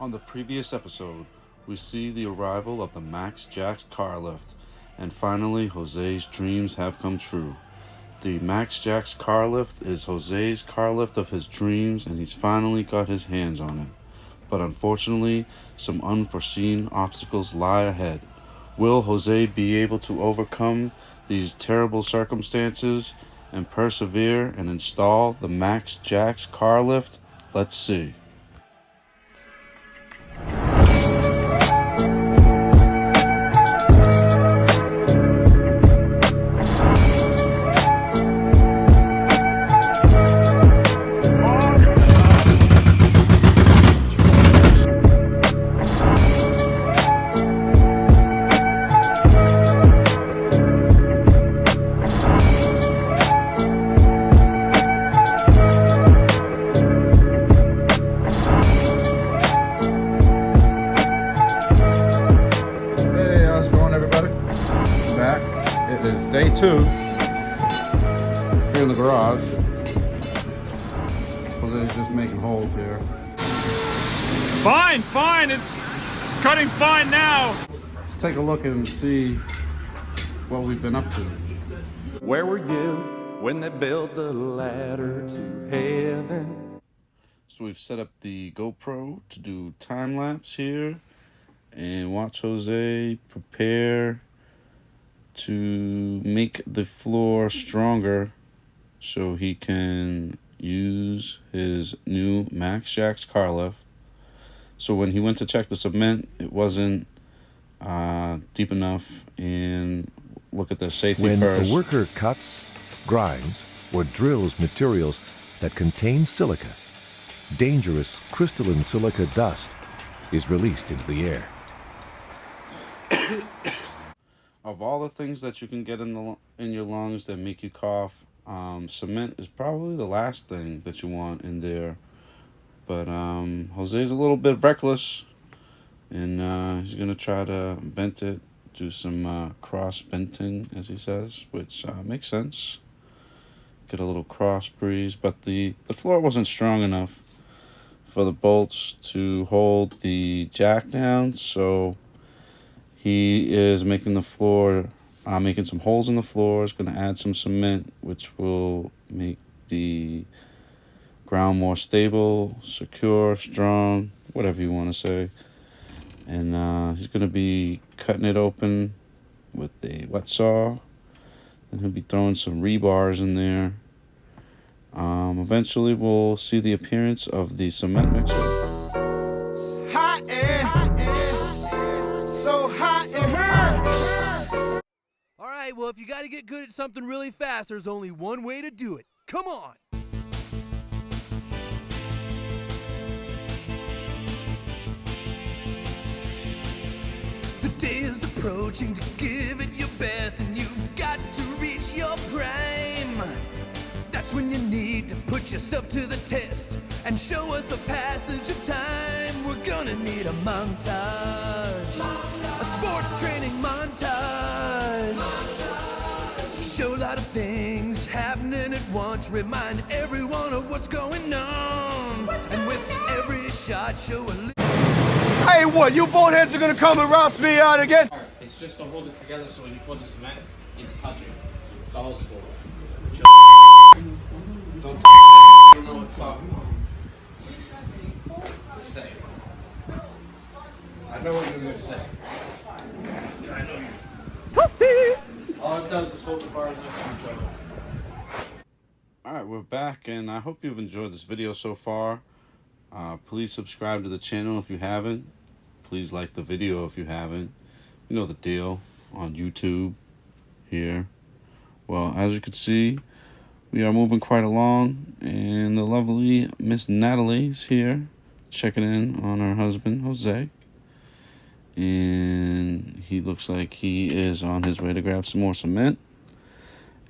On the previous episode, we see the arrival of the MaxJax car lift, and finally Jose's dreams have come true. The MaxJax car lift is Jose's car lift of his dreams, and he's finally got his hands on it. But unfortunately, some unforeseen obstacles lie ahead. Will Jose be able to overcome these terrible circumstances and persevere and install the MaxJax car lift? Let's see. Day 2 here in the garage. Jose's just making holes here. Fine, it's cutting fine now. Let's take a look and see what we've been up to. Where were you when they built the ladder to heaven? So we've set up the GoPro to do time lapse here and watch Jose prepare to make the floor stronger so he can use his new MaxJax car lift. So when he went to check the cement, it wasn't deep enough, and look at the safety first. When a worker cuts, grinds, or drills materials that contain silica, dangerous crystalline silica dust is released into the air. Of all the things that you can get in your lungs that make you cough, cement is probably the last thing that you want in there. But Jose's a little bit reckless, and he's gonna try to vent it, do some cross venting, as he says, which makes sense. Get a little cross breeze, but the floor wasn't strong enough for the bolts to hold the jack down, so he is making the floor, making some holes in the floor. He's going to add some cement, which will make the ground more stable, secure, strong, whatever you want to say. And he's going to be cutting it open with a wet saw. And he'll be throwing some rebars in there. Eventually, we'll see the appearance of the cement mixer. Well, if you got to get good at something really fast, there's only one way to do it. Come on! The day is approaching to give it your best, and you've got to reach your prime. That's when you need to put yourself to the test and show us a passage of time. We're gonna need a montage. A sports training montage. Show a lot of things happening at once. Remind everyone of what's going on. And with every shot, show a Hey, what? You boneheads are gonna come and roust me out again? It's just to hold it together so when you pour the cement, it's touching. It's all it's for. Don't touch it. You don't know what's talking about. Just say it. I know what you're going to say. Yeah, I know you. All it does is hold the bars next to each other. Alright, we're back, and I hope you've enjoyed this video so far. Please subscribe to the channel if you haven't. Please like the video if you haven't. You know the deal on YouTube here. Well, as you can see, we are moving quite along, and the lovely Miss Natalie's here checking in on her husband, Jose. And he looks like he is on his way to grab some more cement.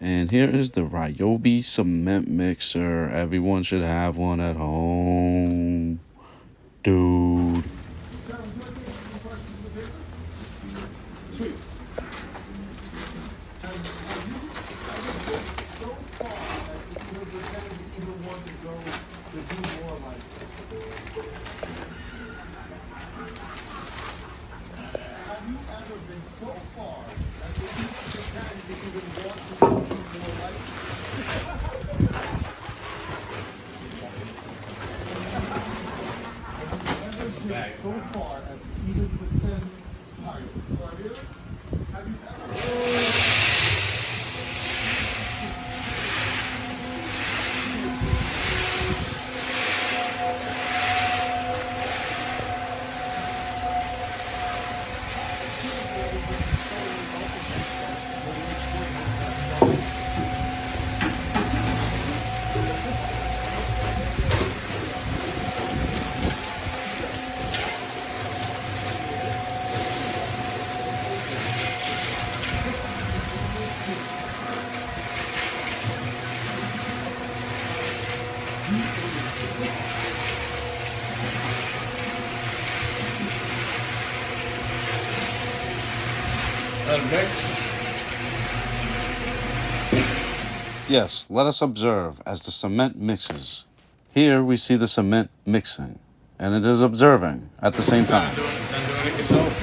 And here is the Ryobi cement mixer. Everyone should have one at home. Dude. bag. so far as to even pretend pirates. So have you Yes, let us observe as the cement mixes. Here we see the cement mixing, and it is observing at the same time. Doing it yourself.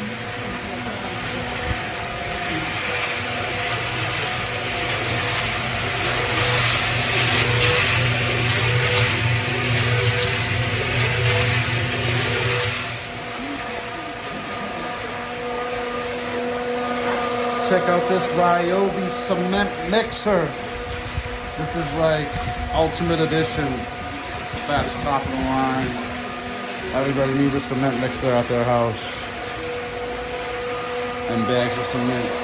Check out this Ryobi cement mixer. This is like Ultimate Edition. Best, top of the line. Everybody needs a cement mixer at their house. And bags of cement.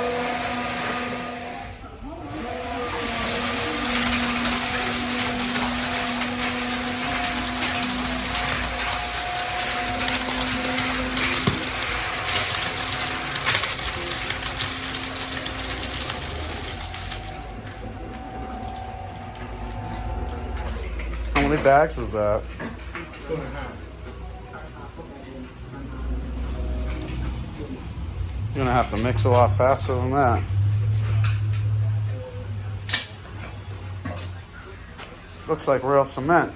How many bags was that? 2.5? You're gonna have to mix a lot faster than that. Looks like real cement.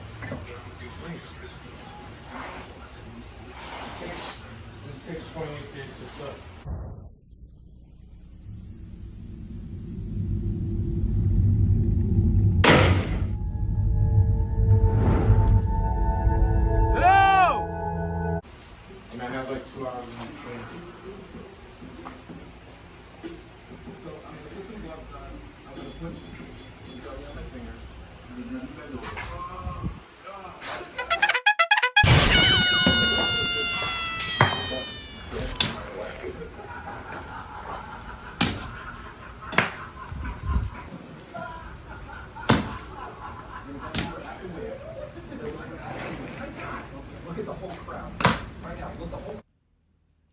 This takes 28 days to stuff. And I have like 2 hours in the train. So I'm gonna put some gloves on. I'm gonna put some jelly on my finger. And then I'm gonna bend over.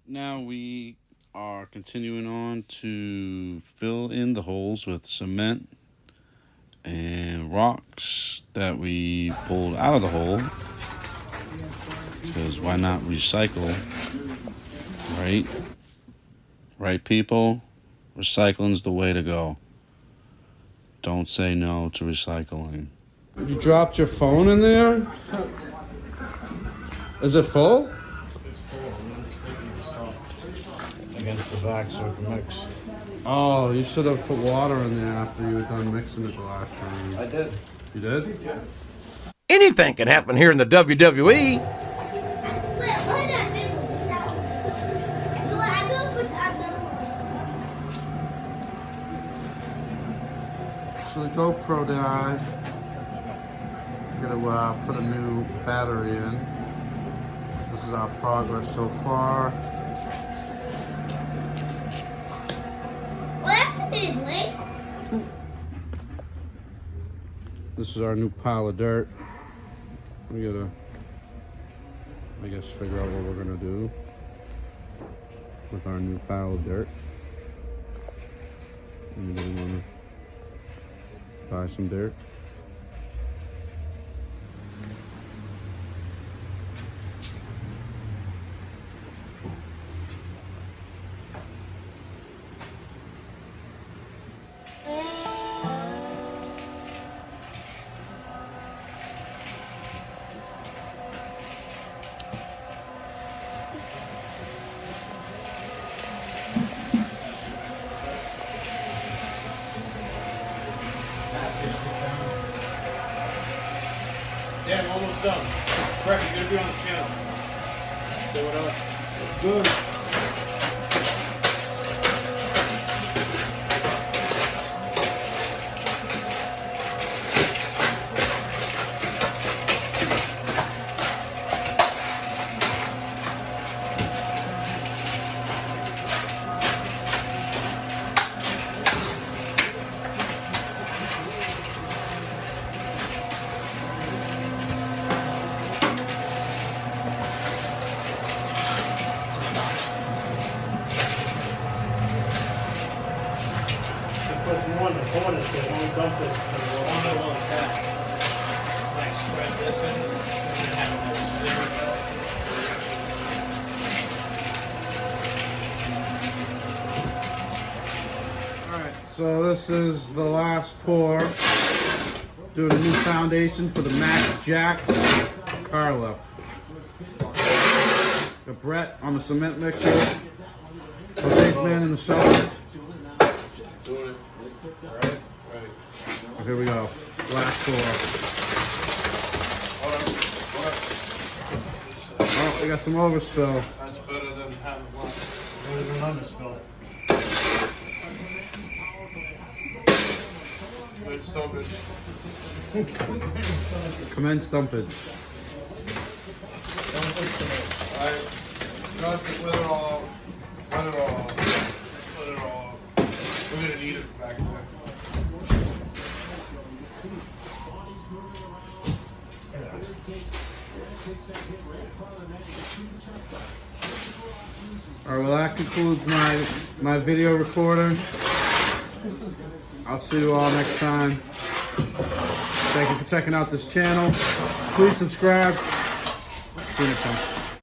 Now we are continuing on to fill in the holes with cement and rocks that we pulled out of the hole. Because why not recycle, right? Right, people? Recycling's the way to go. Don't say no to recycling. You dropped your phone in there? Is it full? It's full. I'm sticking yourself against the back so it can mix. Oh, you should have put water in there after you were done mixing it the last time. I did. You did? Anything can happen here in the WWE. So the GoPro died. Gotta put a new battery in. This is our progress so far. What happened, Blake? This is our new pile of dirt. We gotta, I guess, figure out what we're gonna do with our new pile of dirt. Anybody wanna buy some dirt? Yeah, I'm almost done. Brett, you're gonna be on the channel. Doing up. Good. Put more in the corners, so don't dump it. One of those back. Like spread this in and then have this zero. Alright, so this is the last pour. Doing a new foundation for the MaxJax car lift. Got Brett on the cement mixer. Jose's man in the shovel. Doing it. Alright? Ready. Oh, here we go. Last pour. Oh, we got some overspill. That's better than having one. There's an underspill. Good stoppage. Commence stumpage. Alright. Got the glitter all. Let it all. Let it all. We're gonna need it back there. Alright, well that concludes my video recording. I'll see you all next time. Thank you for checking out this channel. Please subscribe. See you next time.